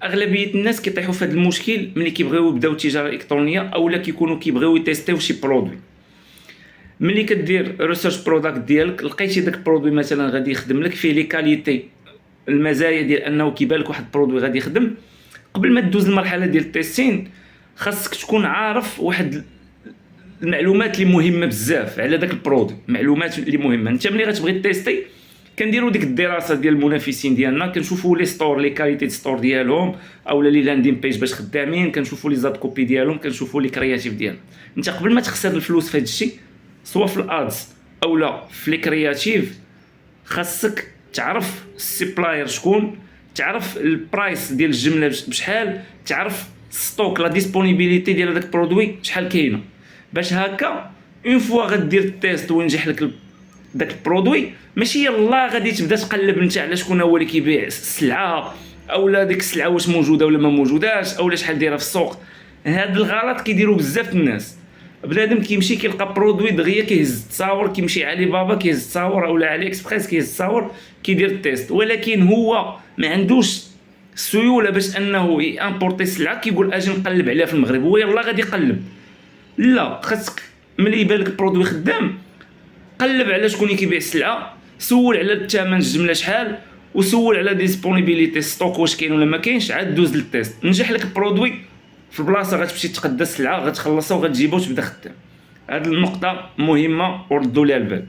اغلبيه الناس كيطيحوا في هذا المشكل ملي كيبغيو يبداو التجاره الالكترونيه اولا كيكونوا كيبغيو يتيستيو شي برودوي. ملي كدير ريسيرش بروداكت ديالك لقيتي داك البرودوي مثلا غادي يخدم لك فيه لي كاليتي، المزايا ديال انه كيبان لك واحد البرودوي غادي يخدم، قبل ما تدوز المرحله ديال التيستين خاصك تكون عارف واحد المعلومات اللي مهمه بزاف على داك البرودوي، معلومات اللي مهمه. انت ملي غتبغي تيستي كنديروا ديك الدراسه ديال المنافسين ديالنا، كنشوفوا لي ستور لي كاليتي ستور ديالهم اولا لي لاندين بيج باش خدامين، كنشوفوا لي زاد كوبي ديالهم، كنشوفوا لي كرياتيف ديالهم. انت قبل ما تخسر الفلوس في هذا الشيء سواء في الادز اولا في لي كرياتيف خاصك تعرف السبلاير شكون، تعرف البرايس ديال الجمله بشحال، تعرف ستوك لا ديسپونيبيليتي ديال داك البرودوي شحال كاينه، باش هكا اون فوا غدير التيست وينجح لك داك البرودوي ماشي يلا غادي تبدا تقلب انت على شكون هو اللي كيبيع السلعه اولا ديك السلعه واش موجوده ولا ما موجوداش اولا شحال دايره في السوق. هاد الغلط كيديروا بزاف الناس. بنادم كيمشي كيلقى برودوي دغيا كيهز التصاور، كيمشي علي بابا كيهز التصاور اولا علي اكسبريس كيهز التصاور كيدير التيست، ولكن هو ما عندوش السيوله باش انه يامبورتي السلعه كيقول اجي نقلب عليها في المغرب، هو يلا غادي يقلب. لا، خاصك ملي يبان لك البرودوي خدام قلب على شكون اللي كيبيع السلعه، سول على الثمن الجمله شحال، وسول على ديسپونيبيليتي ستوك واش كاين ولا ما كاينش، عاد دوز للتيست. نجح لك البرودوي في البلاصه غتمشي تقدى السلعه غتخلصها وغتجيبها وتبدا خدام. هذه النقطه مهمه وردوا ليها البال.